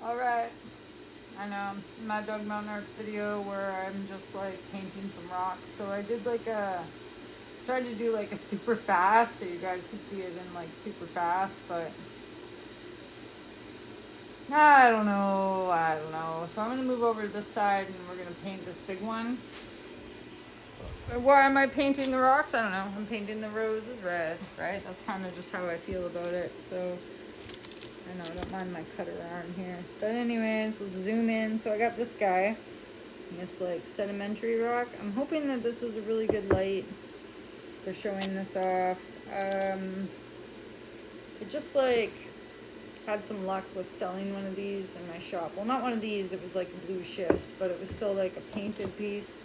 Alright, I know, Mad Dog Mountain Arts video where I'm just like painting some rocks. So I did like tried to do like a super fast so you guys could see it in like super fast, but I don't know. So I'm gonna move over to this side and we're gonna paint this big one. Why am I painting the rocks? I don't know. I'm painting the roses red, right? That's kind of just how I feel about it. So I know, don't mind my cutter arm here. But anyways, let's zoom in. So I got this guy, this like sedimentary rock. I'm hoping that this is a really good light for showing this off. It just like had some luck with selling one of these in my shop. Well, not one of these, it was like blue schist, but it was still like a painted piece.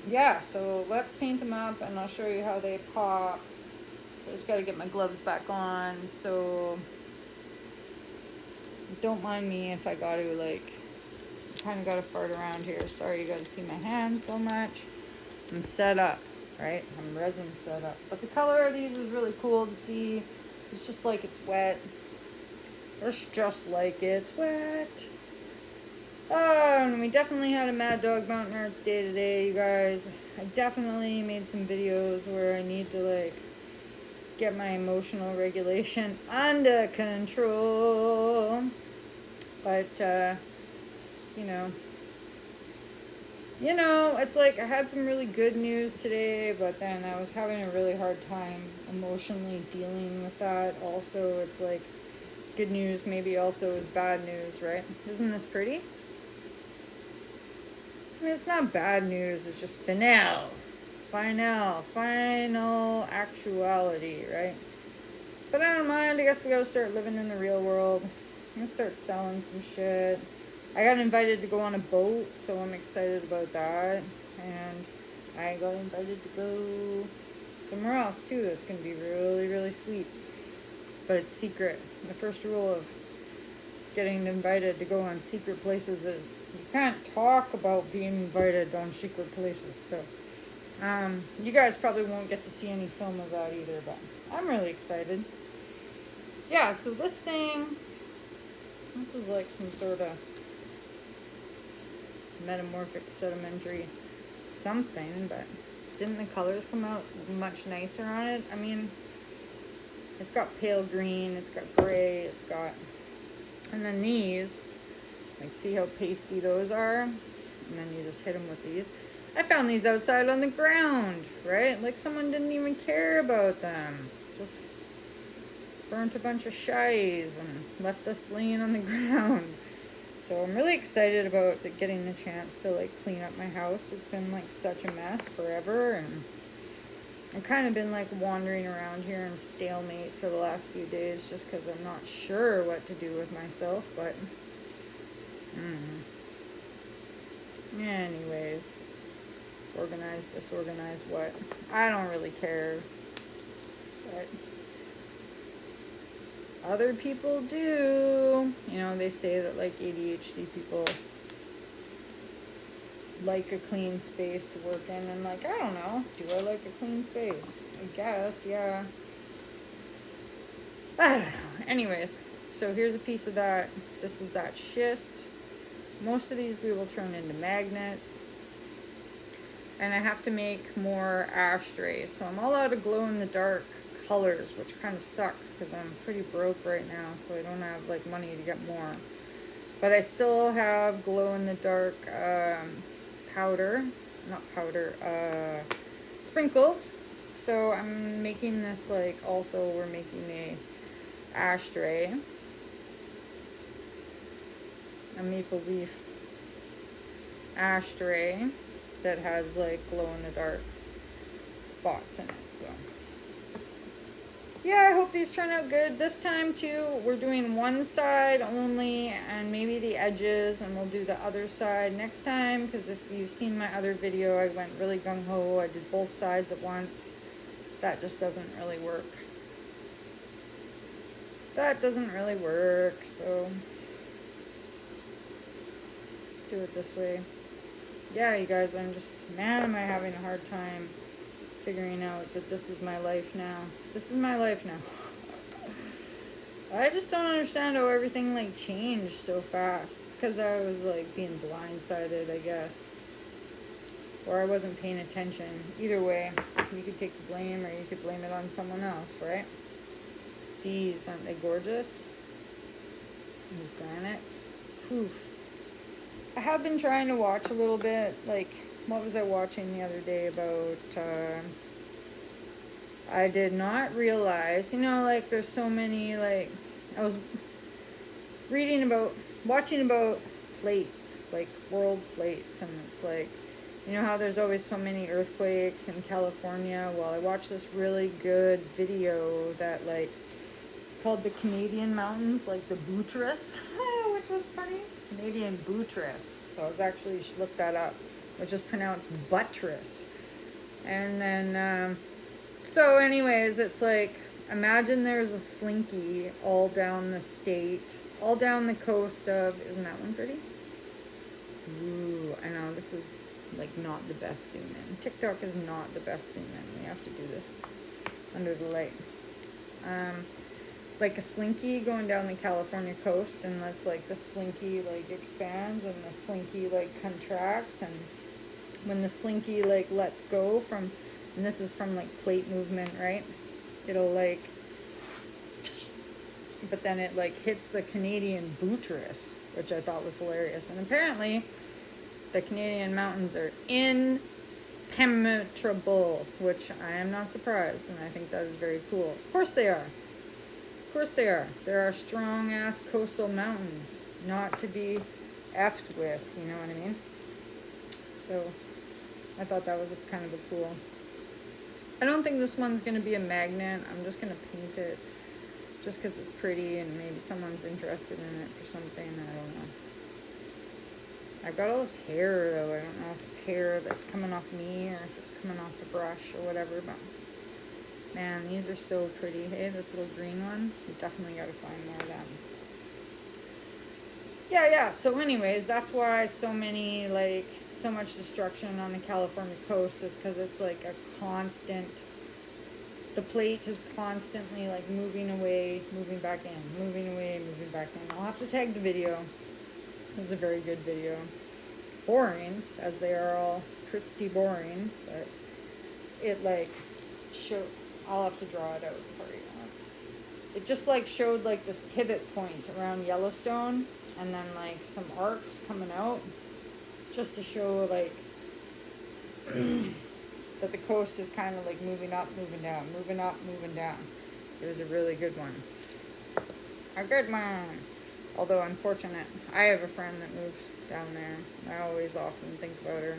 Yeah, so let's paint them up and I'll show you how they pop. I just gotta get my gloves back on, so don't mind me if I gotta like, kind of gotta fart around here. Sorry you guys see my hands so much. I'm set up, right? I'm resin set up. But the color of these is really cool to see. It's just like it's wet. It's just like it's wet. Oh, and we definitely had a Mad Dog Mountain Arts day today, you guys. I definitely made some videos where I need to like get my emotional regulation under control. But, you know, it's like I had some really good news today, but then I was having a really hard time emotionally dealing with that. Also, it's like good news maybe also is bad news, right? Isn't this pretty? I mean, it's not bad news, it's just final actuality, right? But I don't mind, I guess we gotta start living in the real world. I'm gonna start selling some shit. I got invited to go on a boat, so I'm excited about that. And I got invited to go somewhere else too that's gonna be really, really sweet. But it's secret. The first rule of getting invited to go on secret places is you can't talk about being invited on secret places. So you guys probably won't get to see any film of that either, but I'm really excited. Yeah, so this is like some sort of metamorphic sedimentary something, but didn't the colors come out much nicer on it? I mean, it's got pale green, it's got gray, it's got, and then these, like see how pasty those are? And then you just hit them with these. I found these outside on the ground, right? Like someone didn't even care about them. Just burnt a bunch of shies and left us laying on the ground. So I'm really excited about getting the chance to like clean up my house. It's been like such a mess forever, and I've kind of been like wandering around here in stalemate for the last few days just because I'm not sure what to do with myself, but anyways, organized, disorganized, what? I don't really care, but other people do. You know, they say that like ADHD people like a clean space to work in, and like, I don't know, do I like a clean space? I guess, yeah. I don't know. Anyways, so here's a piece of that. This is that schist. Most of these we will turn into magnets. And I have to make more ashtrays. So I'm all out of glow-in-the-dark colors, which kind of sucks because I'm pretty broke right now, so I don't have like money to get more. But I still have glow-in-the-dark sprinkles. So I'm making this like, also we're making a ashtray, a maple leaf ashtray that has like glow-in-the-dark spots in it. So yeah, I hope these turn out good. This time too, we're doing one side only and maybe the edges, and we'll do the other side next time, because if you've seen my other video, I went really gung-ho. I did both sides at once. That just doesn't really work. That doesn't really work, so do it this way. Yeah, you guys, I'm just, man, am I having a hard time figuring out that this is my life now. This is my life now. I just don't understand how everything like changed so fast. It's because I was like being blindsided, I guess. Or I wasn't paying attention. Either way, you could take the blame or you could blame it on someone else, right? These, aren't they gorgeous? These granites. Oof. I have been trying to watch a little bit, like, what was I watching the other day about, I did not realize, like, there's so many, like, I was watching about plates, like, world plates, and it's like, how there's always so many earthquakes in California? Well, I watched this really good video that, like, called the Canadian mountains, like the Buttress, which was funny. Canadian Buttress. So I was actually, you should look that up, which is pronounced Buttress. And then, so anyways, it's like, imagine there's a slinky all down the state, all down the coast of, isn't that one pretty? Ooh, I know, this is like not the best zoom in. TikTok is not the best zoom in. We have to do this under the light. Like a slinky going down the California coast, and that's like the slinky like expands and the slinky like contracts, and when the slinky like lets go from, and this is from like plate movement, right? It'll like, but then it like hits the Canadian Buttress, which I thought was hilarious. And apparently the Canadian mountains are impenetrable, which I am not surprised, and I think that is very cool. Of course they are. Of course they are. There are strong ass coastal mountains, not to be effed with, you know what I mean? So I thought that was kind of a cool. I don't think this one's going to be a magnet. I'm just going to paint it just because it's pretty and maybe someone's interested in it for something. I don't know. I've got all this hair though. I don't know if it's hair that's coming off me or if it's coming off the brush or whatever, but man, these are so pretty. Hey, this little green one, you definitely got to find more of them. Yeah, so anyways, that's why so much destruction on the California coast is because it's like a constant, the plate is constantly like moving away, moving back in, moving away, moving back in. I'll have to tag the video. It was a very good video. Boring, as they are all pretty boring, but it like I'll have to draw it out for you. It just like showed like this pivot point around Yellowstone, and then like some arcs coming out, just to show like that the coast is kind of like moving up, moving down, moving up, moving down. It was a really good one. A good one. Although unfortunate, I have a friend that moved down there. I always often think about her.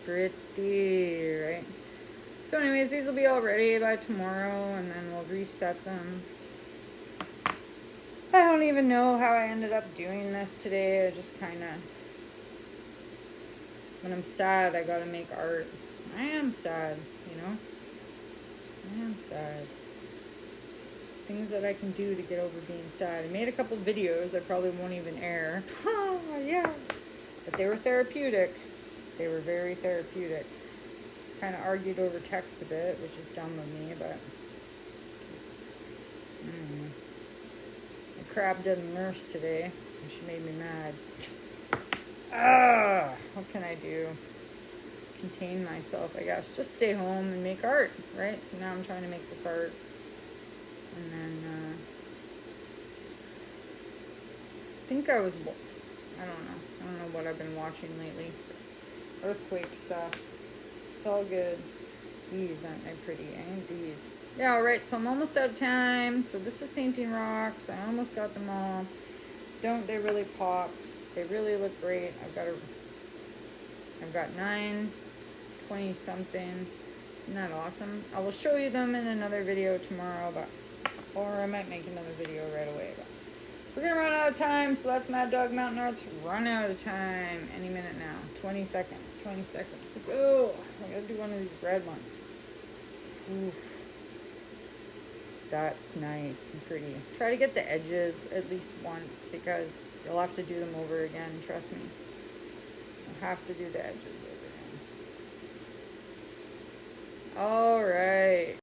Pretty, right? So anyways, these will be all ready by tomorrow, and then we'll reset them. I don't even know how I ended up doing this today. I just kind of, when I'm sad, I gotta make art. I am sad, you know? I am sad. Things that I can do to get over being sad. I made a couple videos I probably won't even air. Oh, yeah. But they were therapeutic. They were very therapeutic. Kind of argued over text a bit, which is dumb of me, but I crabbed a nurse today, and she made me mad. What can I do? Contain myself, I guess. Just stay home and make art, right? So now I'm trying to make this art. And then, I think I don't know what I've been watching lately. Earthquake stuff. It's all good. These, aren't they pretty, eh? These. Yeah, alright, so I'm almost out of time. So this is painting rocks. I almost got them all. Don't they really pop? They really look great. I've got 9, 20 something. Isn't that awesome? I will show you them in another video tomorrow, or I might make another video right away. But we're gonna run out of time, so that's Mad Dog Mountain Arts. Run out of time any minute now. 20 seconds. 20 seconds to go. I gotta do one of these red ones. Oof. That's nice and pretty. Try to get the edges at least once, because you'll have to do them over again. Trust me. You'll have to do the edges over again. All right.